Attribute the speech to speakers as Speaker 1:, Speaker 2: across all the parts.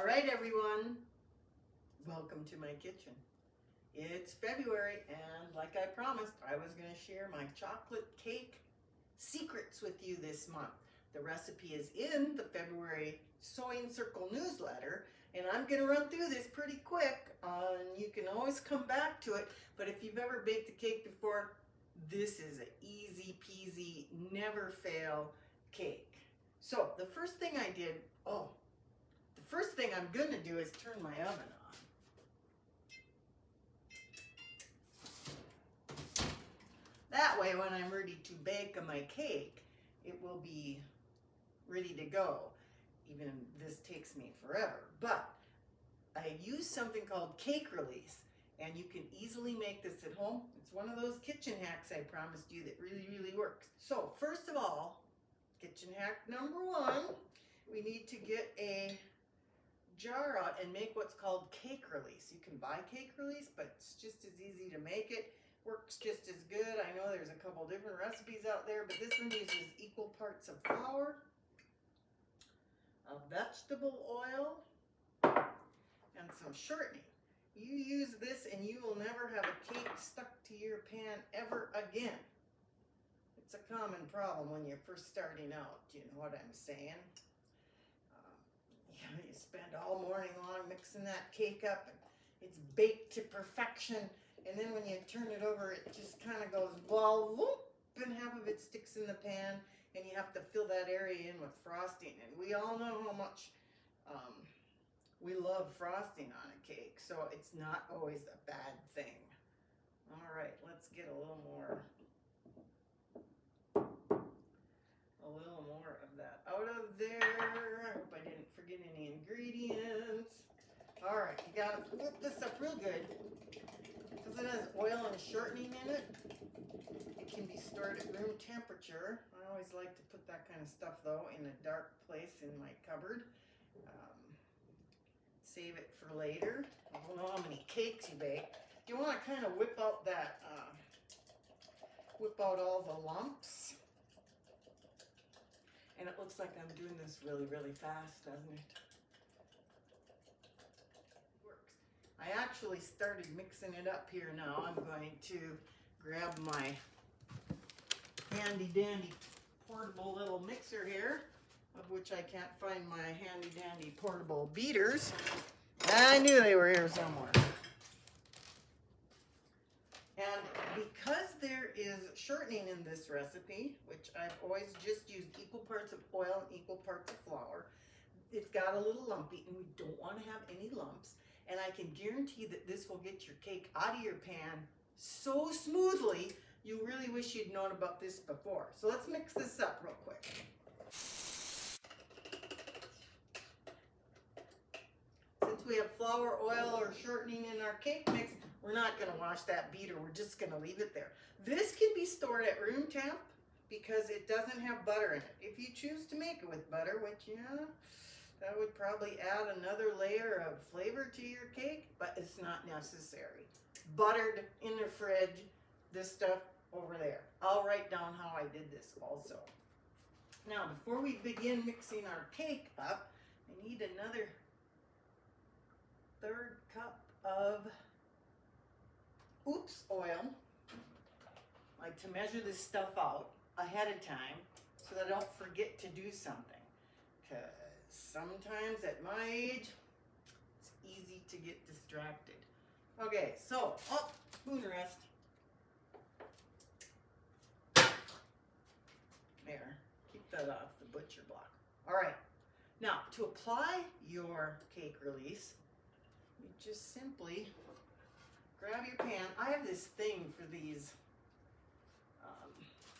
Speaker 1: All right, everyone, welcome to my kitchen. It's February, and like I promised, I was going to share my chocolate cake secrets with you this month. The recipe is in the February Sewing Circle newsletter, and I'm going to run through this pretty quick, and you can always come back to it. But if you've ever baked a cake before, this is an easy peasy, never fail cake. So the first thing I did, the first thing I'm going to do is turn my oven on. That way, when I'm ready to bake my cake, it will be ready to go. Even this takes me forever. But I use something called cake release, and you can easily make this at home. It's one of those kitchen hacks I promised you that really, really works. So first of all, kitchen hack number one, we need to get a jar out and make what's called cake release. You can buy cake release, but it's just as easy to make it. Works just as good. I know there's a couple different recipes out there, but this one uses equal parts of flour, a vegetable oil, and some shortening. You use this and you will never have a cake stuck to your pan ever again. It's a common problem when you're first starting out, you know what I'm saying? You spend all morning long mixing that cake up, and it's baked to perfection, and then when you turn it over, it just kind of goes ball whoop, and half of it sticks in the pan, and you have to fill that area in with frosting. And we all know how much we love frosting on a cake, so it's not always a bad thing. All right, let's get a little more of that out of there. I hope I didn't forget any ingredients. All right, you gotta whip this up real good because it has oil and shortening in it. It can be stored at room temperature. I always like to put that kind of stuff though in a dark place in my cupboard. Save it for later. I don't know how many cakes you bake. You want to kind of whip out that, whip out all the lumps. And it looks like I'm doing this really, really fast, doesn't it? Works. I actually started mixing it up here now. I'm going to grab my handy dandy portable little mixer here, of which I can't find my handy dandy portable beaters. I knew they were here somewhere. And because there is shortening in this recipe, which I've always just used equal parts of oil and equal parts of flour, it's got a little lumpy, and we don't want to have any lumps. And I can guarantee that this will get your cake out of your pan so smoothly, you really wish you'd known about this before. So let's mix this up real quick. Since we have flour, oil, or shortening in our cake mix, we're not going to wash that beater. We're just going to leave it there. This can be stored at room temp because it doesn't have butter in it. If you choose to make it with butter, which, yeah, that would probably add another layer of flavor to your cake, but it's not necessary. Buttered in the fridge, this stuff over there. I'll write down how I did this also. Now, before we begin mixing our cake up, I need another 1/3 cup of oil. I like to measure this stuff out ahead of time so that I don't forget to do something, because sometimes at my age it's easy to get distracted. Okay, so spoon rest. There, keep that off the butcher block. All right, now to apply your cake release, you just simply grab your pan. I have this thing for these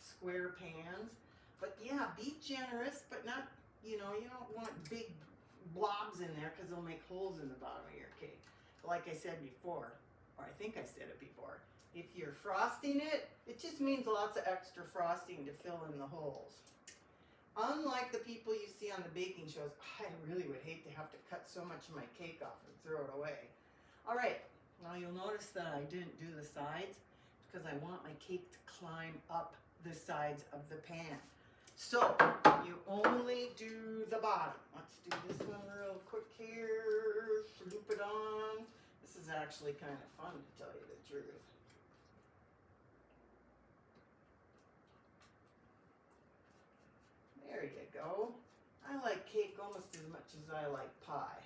Speaker 1: square pans, but yeah, be generous, but not, you don't want big blobs in there because they'll make holes in the bottom of your cake. But like I said before, or I think I said it before, if you're frosting it, it just means lots of extra frosting to fill in the holes. Unlike the people you see on the baking shows, I really would hate to have to cut so much of my cake off and throw it away. All right, now you'll notice that I didn't do the sides because I want my cake to climb up the sides of the pan. So you only do the bottom. Let's do this one real quick here. it on. This is actually kind of fun, to tell you the truth. There you go. I like cake almost as much as I like pie.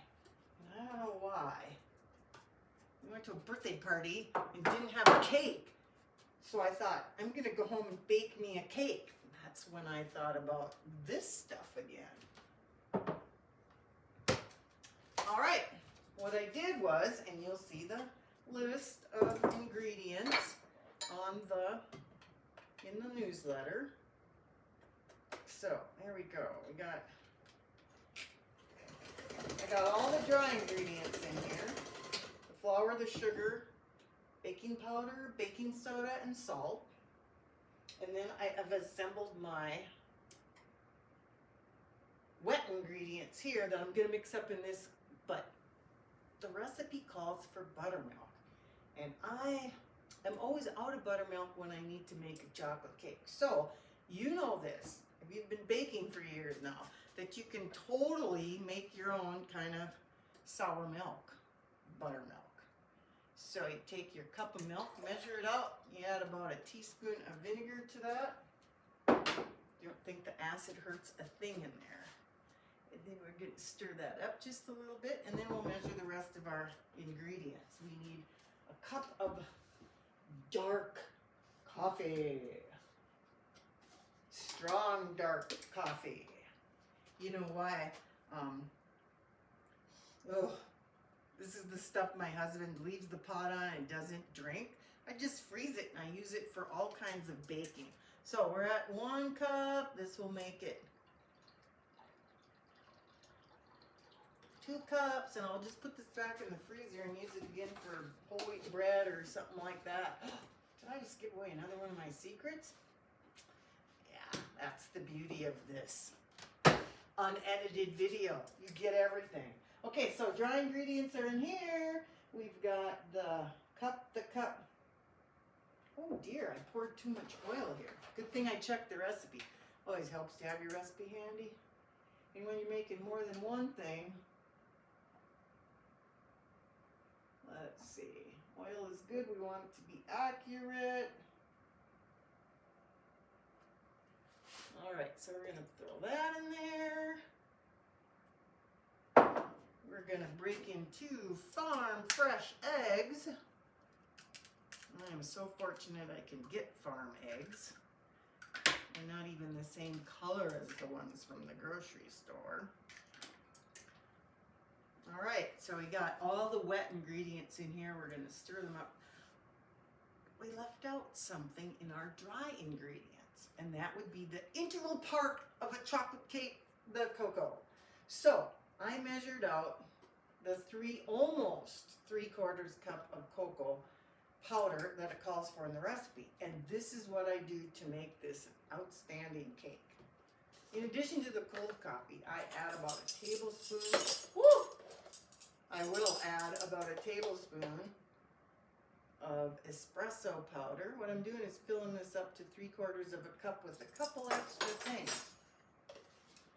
Speaker 1: And I don't know why. We went to a birthday party and didn't have a cake. So I thought, I'm going to go home and bake me a cake. And that's when I thought about this stuff again. All right. What I did was, and you'll see the list of ingredients in the newsletter. So there we go. I got all the dry ingredients in here. The flour, the sugar, baking powder, baking soda, and salt. And then I have assembled my wet ingredients here that I'm going to mix up in this, but the recipe calls for buttermilk. And I am always out of buttermilk when I need to make a chocolate cake. So you know this, if you've been baking for years now, that you can totally make your own kind of sour milk, buttermilk. So you take your cup of milk, measure it out, you add about a teaspoon of vinegar to that. You don't think the acid hurts a thing in there. And then we're going to stir that up just a little bit, and then we'll measure the rest of our ingredients. We need a cup of dark coffee. Strong dark coffee. You know why? This is the stuff my husband leaves the pot on and doesn't drink. I just freeze it and I use it for all kinds of baking. So we're at 1 cup. This will make it 2 cups, and I'll just put this back in the freezer and use it again for whole wheat bread or something like that. Did I just give away another one of my secrets? Yeah, that's the beauty of this unedited video. You get everything. Okay, so dry ingredients are in here. We've got the cup. Oh dear, I poured too much oil here. Good thing I checked the recipe. Always helps to have your recipe handy. And when you're making more than one thing, let's see. Oil is good. We want it to be accurate. All right, so we're going to throw that in there. We're going to break in 2 farm fresh eggs. I am so fortunate I can get farm eggs. They're not even the same color as the ones from the grocery store. All right, so we got all the wet ingredients in here. We're going to stir them up. We left out something in our dry ingredients, and that would be the integral part of a chocolate cake, the cocoa. So I measured out the almost 3/4 cup of cocoa powder that it calls for in the recipe. And this is what I do to make this an outstanding cake. In addition to the cold coffee, I add about a tablespoon. I will add about a tablespoon of espresso powder. What I'm doing is filling this up to 3/4 of a cup with a couple extra things.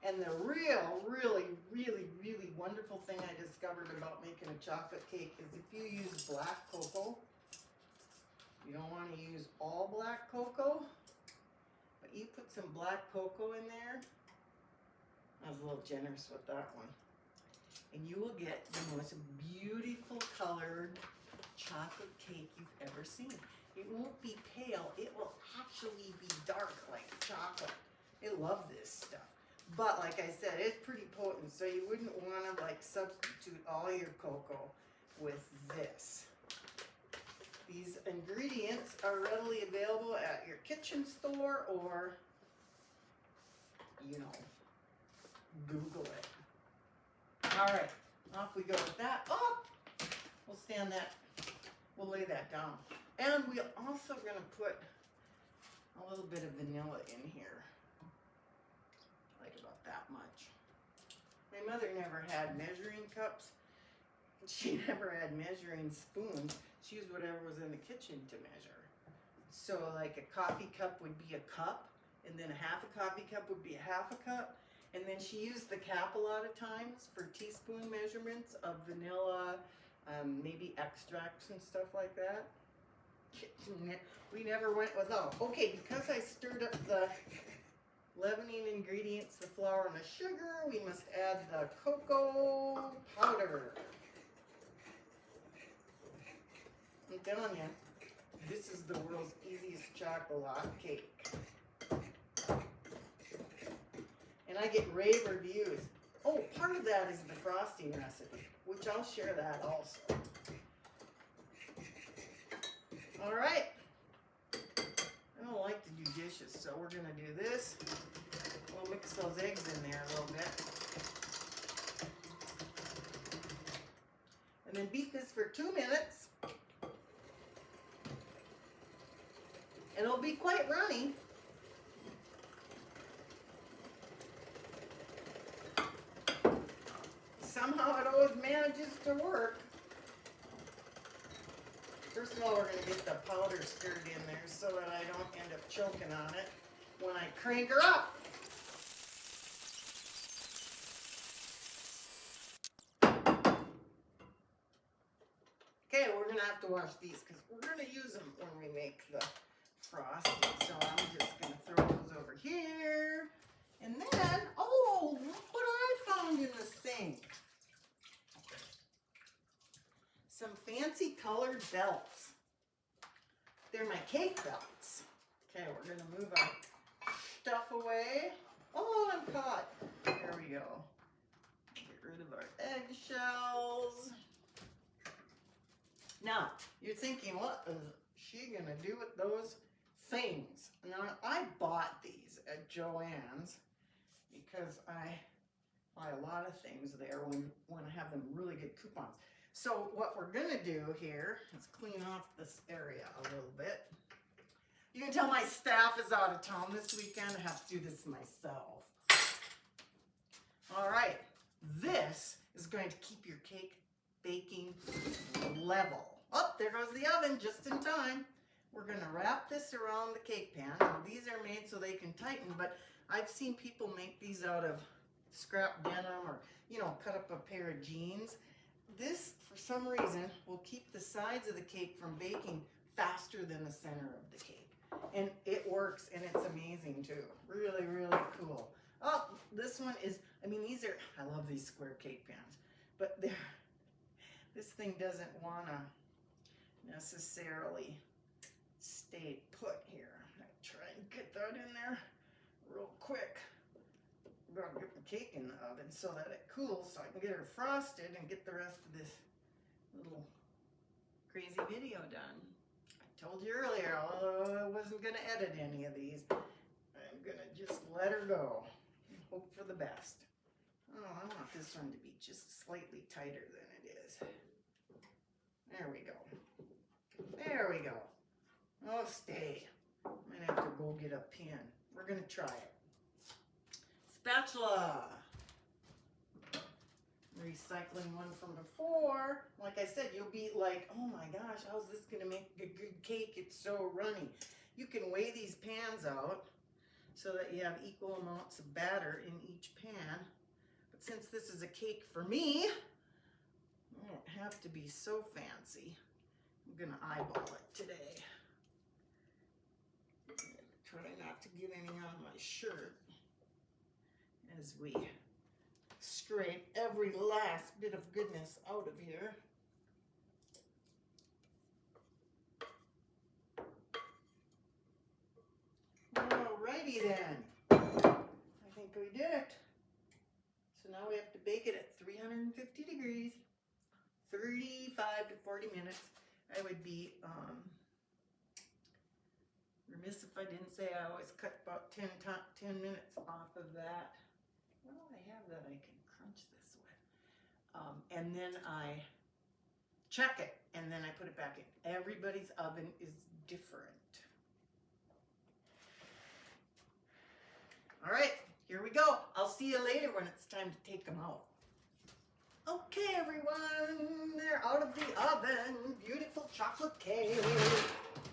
Speaker 1: And the really wonderful thing I discovered about making a chocolate cake is if you use black cocoa, you don't want to use all black cocoa, but you put some black cocoa in there. I was a little generous with that one. And you will get the most beautiful colored chocolate cake you've ever seen. It won't be pale, it will actually be dark like chocolate. I love this stuff. But like I said, it's pretty potent, so you wouldn't want to like substitute all your cocoa with this. These ingredients are readily available at your kitchen store or, you know, Google it. All right, off we go with that. Oh, we'll stand that, we'll lay that down. And we're also gonna put a little bit of vanilla in here, like about that much. My mother never had measuring cups. She never had measuring spoons. She used whatever was in the kitchen to measure. So like a coffee cup would be a cup, and then a half a coffee cup would be a half a cup. And then she used the cap a lot of times for teaspoon measurements of vanilla maybe extracts and stuff like that. We never went without. Okay, because I stirred up the leavening ingredients, the flour and the sugar, we must add the cocoa powder. I'm telling you, this is the world's easiest chocolate cake. And I get rave reviews. Oh, part of that is the frosting recipe, which I'll share that also. All right. I don't like to do dishes, so we're going to do this. We'll mix those eggs in there a little bit. And then beat this for 2 minutes. And it'll be quite runny. Somehow it always manages to work. First of all, we're going to get the powder stirred in there so that I don't end up choking on it when I crank her up. Okay, we're going to have to wash these because we're going to use them when we make the frosting. So I'm just going to throw those over here. And then, oh, look what I found in the sink. Some fancy colored belts. They're my cake belts. Okay, we're going to move our stuff away. Oh, I'm caught. There we go. Get rid of our eggshells. Now, you're thinking, what is she going to do with those things? Now, I bought these at Joann's because I buy a lot of things there when I have them really good coupons. So what we're going to do here is clean off this area a little bit. You can tell my staff is out of town this weekend. I have to do this myself. All right. This is going to keep your cake baking level. Oh, there goes the oven just in time. We're going to wrap this around the cake pan. Now, these are made so they can tighten, but I've seen people make these out of scrap denim or, you know, cut up a pair of jeans. This, for some reason, will keep the sides of the cake from baking faster than the center of the cake. And it works, and it's amazing, too. Really, really cool. Oh, this one is, I mean, these are, I love these square cake pans, but this thing doesn't want to necessarily stay put here. I try and get that in there real quick. We're going to get the cake in the oven so that it cools so I can get her frosted and get the rest of this little crazy video done. I told you earlier, I wasn't going to edit any of these. I'm going to just let her go and hope for the best. Oh, I want this one to be just slightly tighter than it is. There we go. There we go. Oh, stay. I might have to go get a pin. We're going to try it. Spatula. Recycling one from before. Like I said, you'll be like, oh my gosh, how's this going to make a good cake? It's so runny. You can weigh these pans out so that you have equal amounts of batter in each pan. But since this is a cake for me, I don't have to be so fancy. I'm going to eyeball it today. Try not to get any on my shirt as we scrape every last bit of goodness out of here. Alrighty then. I think we did it. So now we have to bake it at 350 degrees, 35 to 40 minutes. I would be remiss if I didn't say I always cut about 10 minutes off of that. What do I have that I can crunch this with? And then I check it, and then I put it back in. Everybody's oven is different. All right, here we go. I'll see you later when it's time to take them out. Okay, everyone, they're out of the oven. Beautiful chocolate cake.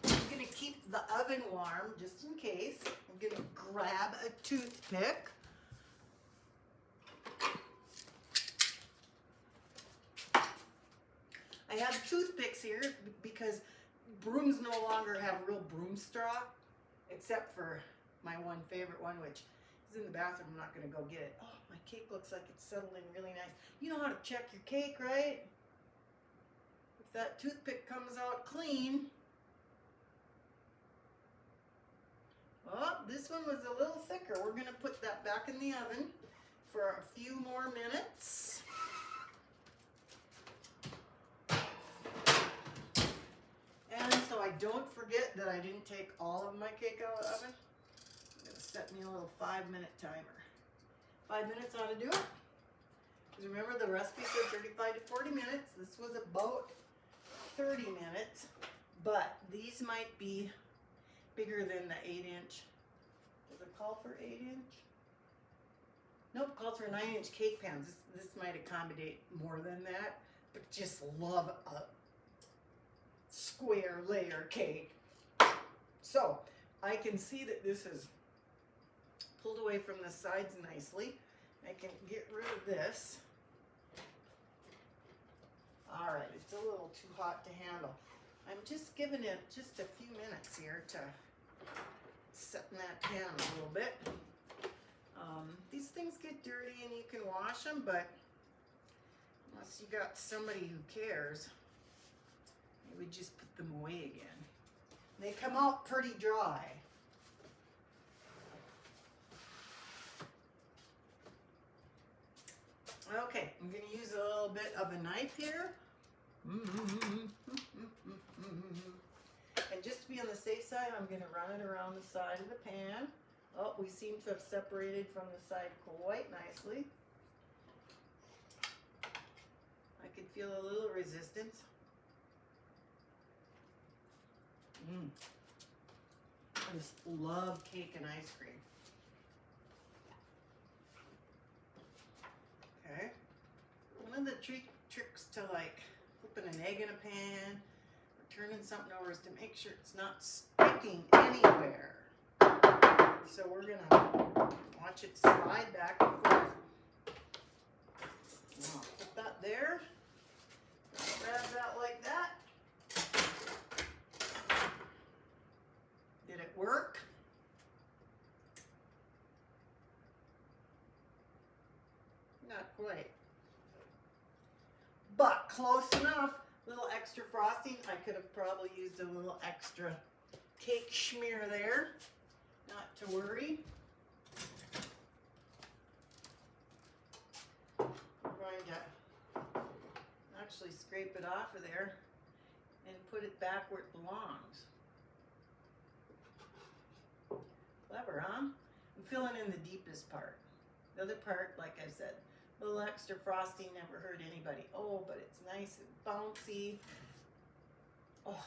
Speaker 1: I'm gonna keep the oven warm just in case. I'm gonna grab a toothpick. toothpicks here because brooms no longer have real broom straw, except for my one favorite one, which is in the bathroom. I'm not going to go get it. Oh, my cake looks like it's settling really nice. You know how to check your cake, right? If that toothpick comes out clean. Oh, this one was a little thicker. We're going to put that back in the oven for a few more minutes. And so I don't forget that I didn't take all of my cake out of the oven. I'm going to set me a little 5-minute timer. 5 minutes ought to do it. Because remember, the recipe said 35 to 40 minutes. This was about 30 minutes. But these might be bigger than the 8-inch. Does it call for 8-inch? Nope, it calls for 9-inch cake pans. This might accommodate more than that. But just love a square layer cake. So I can see that this is pulled away from the sides nicely. I can get rid of this. All right, it's a little too hot to handle. I'm just giving it just a few minutes here to setting that pan a little bit. These things get dirty and you can wash them, but unless you got somebody who cares, I would just put them away again. They come out pretty dry. Okay, I'm going to use a little bit of a knife here. And just to be on the safe side, I'm going to run it around the side of the pan. Oh, we seem to have separated from the side quite nicely. I can feel a little resistance. I just love cake and ice cream. Okay. One of the tricks to like flipping an egg in a pan or turning something over is to make sure it's not sticking anywhere. So we're gonna watch it slide back and forth. Now put that there. Grab that like that. Did it work? Not quite. But close enough. A little extra frosting. I could have probably used a little extra cake schmear there. Not to worry. I'm going to actually scrape it off of there and put it back where it belongs. Clever, huh? I'm filling in the deepest part. The other part, like I said, a little extra frosting never hurt anybody. Oh, but it's nice and bouncy. Oh,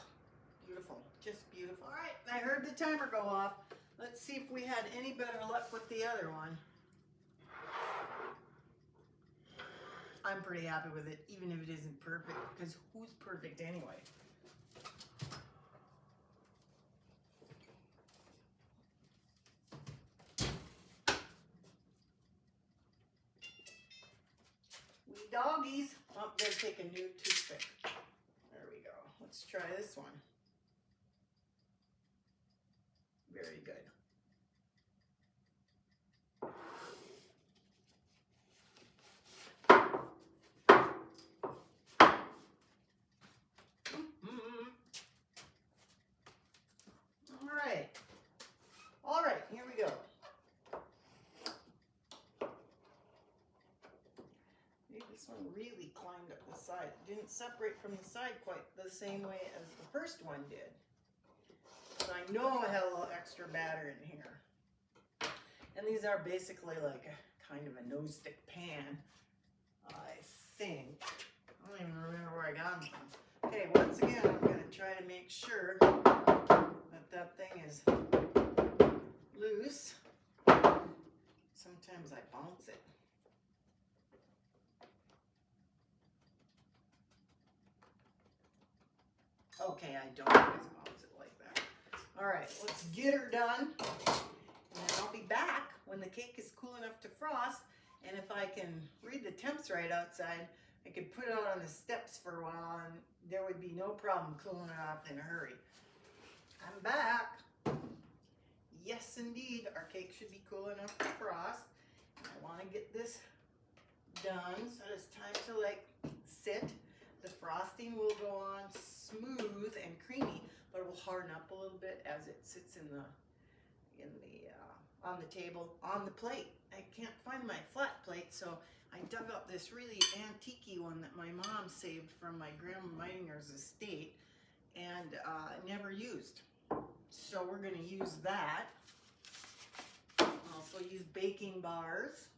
Speaker 1: beautiful. Just beautiful. All right, I heard the timer go off. Let's see if we had any better luck with the other one. I'm pretty happy with it, even if it isn't perfect, because who's perfect anyway? We doggies. Oh, I'm going to take a new toothpick. There we go. Let's try this one. Very good. All right, here we go. This one really climbed up the side. It didn't separate from the side quite the same way as the first one did. So I know I had a little extra batter in here. And these are basically like a kind of a nose stick pan, I think. I don't even remember where I got them from. Okay, once again, I'm going to try to make sure that that thing is loose. Sometimes I bounce it. Okay, I don't always bounce it like that. All right, let's get her done. And then I'll be back when the cake is cool enough to frost. And if I can read the temps right outside, I could put it out on the steps for a while and there would be no problem cooling it off in a hurry. I'm back. Yes, indeed, our cake should be cool enough to frost. I want to get this done so it's time to like sit. The frosting will go on smooth and creamy, but it will harden up a little bit as it sits on the table, on the plate. I can't find my flat plate, so I dug up this really antique one that my mom saved from my grandma Meininger's estate and never used. So we're going to use that. Also use baking bars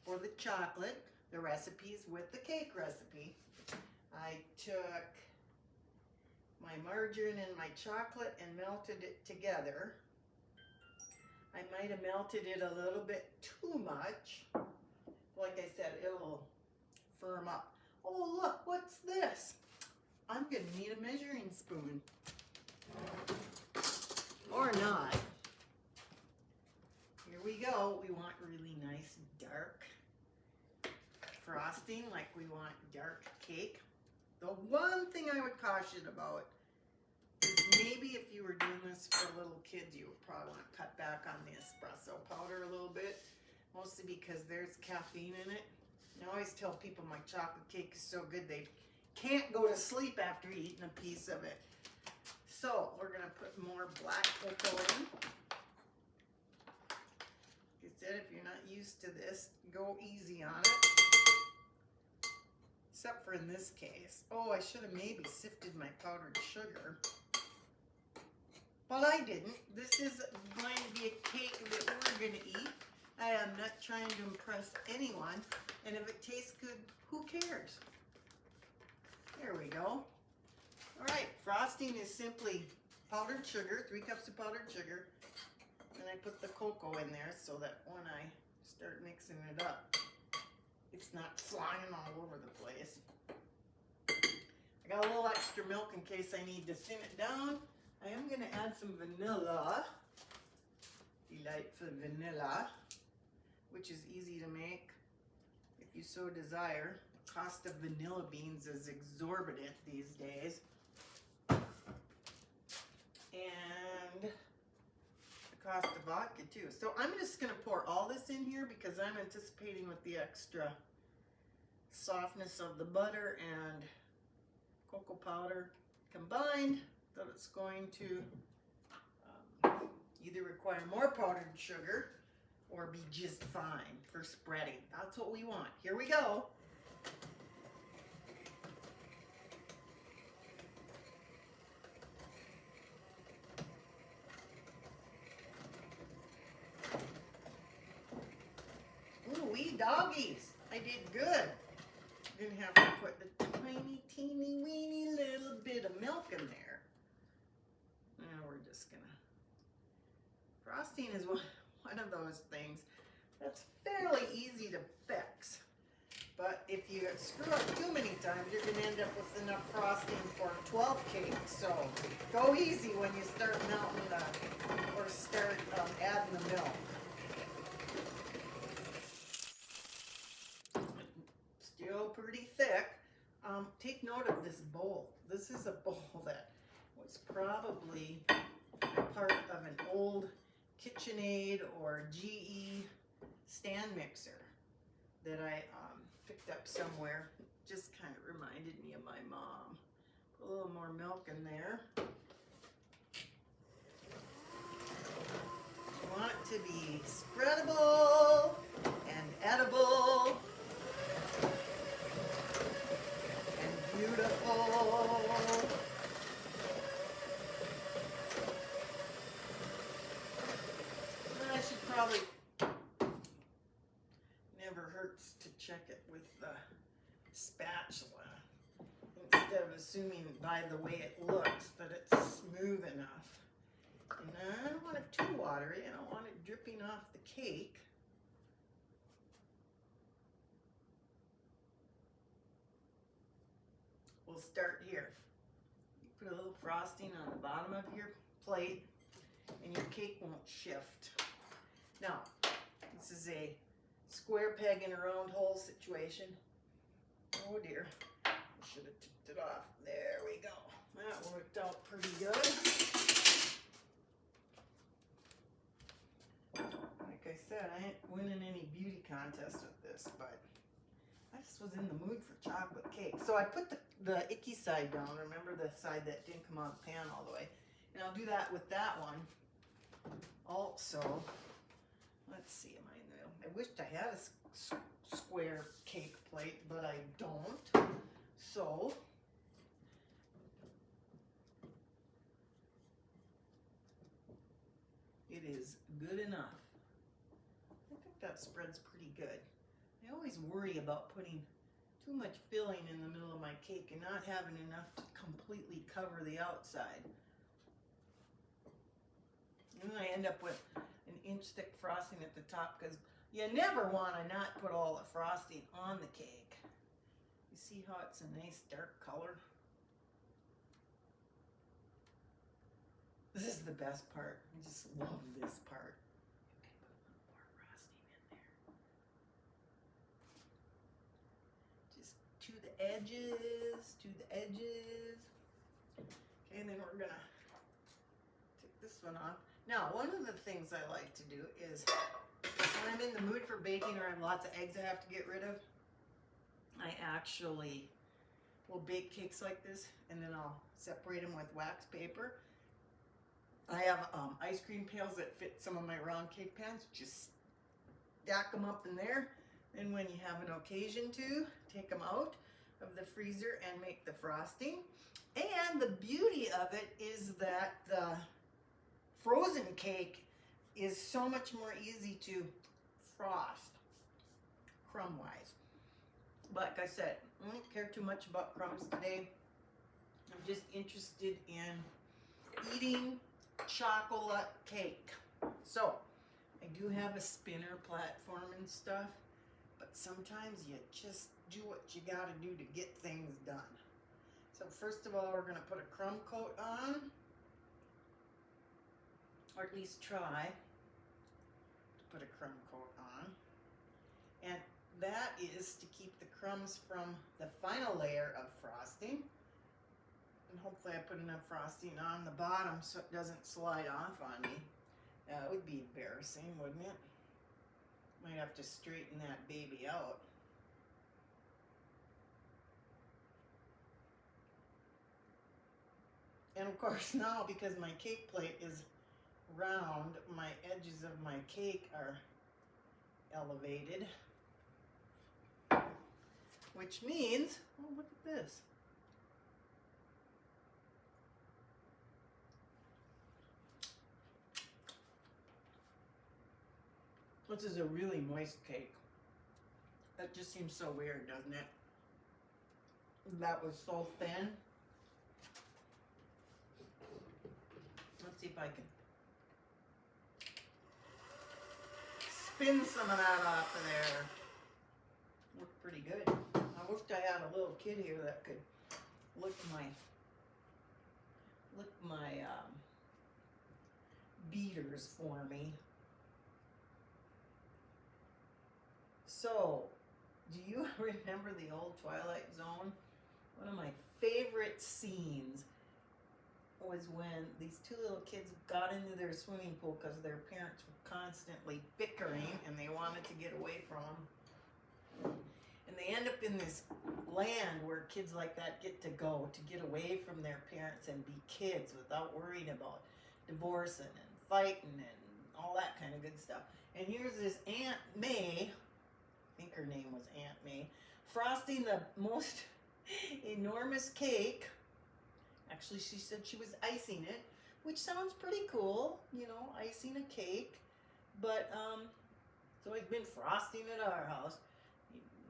Speaker 1: for the chocolate. The recipe's with the cake recipe. I took my margarine and my chocolate and melted it together. I might have melted it a little bit too much. Like I said, it'll firm up. Oh, look, what's this? I'm gonna need a measuring spoon. Or not. Here we go. We want really nice dark frosting, like we want dark cake. The one thing I would caution about is maybe if you were doing this for little kids, you would probably want to cut back on the espresso powder a little bit, mostly because there's caffeine in it. I always tell people my chocolate cake is so good they can't go to sleep after eating a piece of it. So we're going to put more black cocoa in. Like I said, if you're not used to this, go easy on it. Except for in this case. Oh, I should have maybe sifted my powdered sugar. But I didn't. This is going to be a cake that we're going to eat. I am not trying to impress anyone. And if it tastes good, who cares? There we go. All right, frosting is simply powdered sugar, 3 cups of powdered sugar. And I put the cocoa in there so that when I start mixing it up, it's not flying all over the place. I got a little extra milk in case I need to thin it down. I am going to add some vanilla, delightful vanilla, which is easy to make if you so desire. The cost of vanilla beans is exorbitant these days. And the cost of vodka too. So I'm just going to pour all this in here because I'm anticipating with the extra softness of the butter and cocoa powder combined that it's going to either require more powdered sugar or be just fine for spreading. That's what we want. Here we go. Ooh, wee doggies. I did good. I'm gonna have to put a tiny, teeny, weeny little bit of milk in there. Now we're just gonna... Frosting is one of those things that's fairly easy to fix. But if you screw up too many times, you're gonna end up with enough frosting for 12 cakes. So go easy when you start melting or start adding the milk. Still pretty thick. Take note of this bowl. This is a bowl that was probably a part of an old KitchenAid or GE stand mixer that I picked up somewhere. Just kind of reminded me of my mom. Put a little more milk in there. You want it to be spreadable and edible. Beautiful. I should probably, never hurts to check it with the spatula instead of assuming by the way it looks that it's smooth enough. And I don't want it too watery. I don't want it dripping off the cake. We'll start here. You put a little frosting on the bottom of your plate and your cake won't shift. Now, this is a square peg in a round hole situation. Oh dear. I should have tipped it off. There we go. That worked out pretty good. Like I said, I ain't winning any beauty contest with this, but I just was in the mood for chocolate cake. So I put the icky side down. Remember the side that didn't come out of the pan all the way. And I'll do that with that one. Also, let's see, am I in the middle? I wished I had a square cake plate, but I don't. So, it is good enough. I think that spreads pretty good. I always worry about putting too much filling in the middle of my cake and not having enough to completely cover the outside. And then I end up with an inch thick frosting at the top because you never want to not put all the frosting on the cake. You see how it's a nice dark color? This is the best part. I just love this part. You can put a little more frosting in there. Just to the edges, to the edges. Okay, and then we're gonna take this one off. Now, one of the things I like to do is when I'm in the mood for baking or I have lots of eggs I have to get rid of, I actually will bake cakes like this and then I'll separate them with wax paper. I have ice cream pails that fit some of my round cake pans. Just stack them up in there. And when you have an occasion to, take them out of the freezer and make the frosting. And the beauty of it is that the frozen cake is so much more easy to frost crumb-wise. Like I said, I don't care too much about crumbs today. I'm just interested in eating chocolate cake. So, I do have a spinner platform and stuff, but sometimes you just do what you gotta do to get things done. So first of all, we're gonna put a crumb coat on, or at least try to put a crumb coat on. And that is to keep the crumbs from the final layer of frosting. And hopefully I put enough frosting on the bottom so it doesn't slide off on me. That would be embarrassing, wouldn't it? Might have to straighten that baby out. And of course now, because my cake plate is round, my edges of my cake are elevated. Which means, oh, look at this. This is a really moist cake. That just seems so weird, doesn't it? That was so thin. Let's see if I can spin some of that off of there. Looked pretty good. I wished I had a little kid here that could lick my beaters for me. So, do you remember the old Twilight Zone? One of my favorite scenes was when these two little kids got into their swimming pool because their parents were constantly bickering and they wanted to get away from them. And they end up in this land where kids like that get to go to get away from their parents and be kids without worrying about divorcing and fighting and all that kind of good stuff. And here's this Aunt May, I think her name was Aunt May, frosting the most enormous cake. Actually, she said she was icing it, which sounds pretty cool, you know, icing a cake. But it's always been frosting at our house.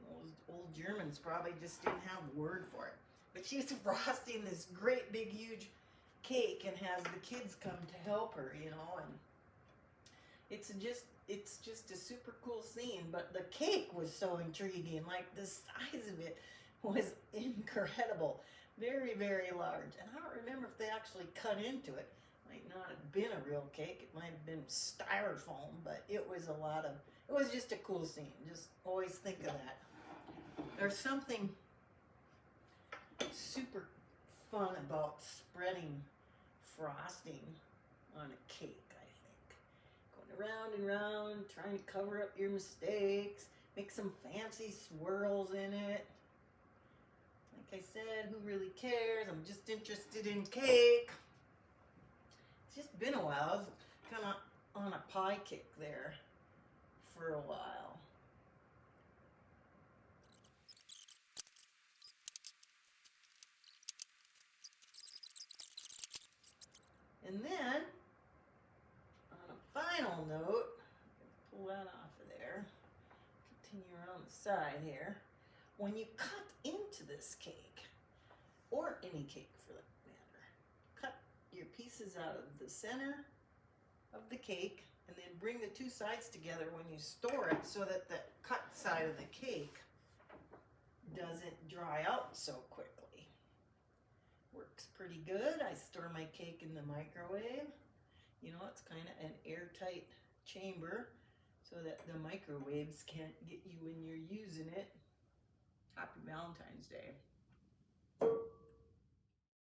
Speaker 1: Those old Germans probably just didn't have a word for it. But she's frosting this great big huge cake and has the kids come to help her, you know, and it's just a super cool scene. But the cake was so intriguing, like the size of it was incredible. Very, very large. And I don't remember if they actually cut into it. Might not have been a real cake. It might have been styrofoam, but it was it was just a cool scene. Just always think of that. There's something super fun about spreading frosting on a cake, I think. Going around and around, trying to cover up your mistakes, make some fancy swirls in it. Like I said, who really cares? I'm just interested in cake. It's just been a while. I was kind of on a pie kick there for a while. And then, on a final note, pull that off of there, continue around the side here. When you cut into this cake, or any cake for that matter, cut your pieces out of the center of the cake and then bring the two sides together when you store it so that the cut side of the cake doesn't dry out so quickly. Works pretty good. I store my cake in the microwave. You know, it's kind of an airtight chamber so that the microwaves can't get you when you're using it. Happy Valentine's Day.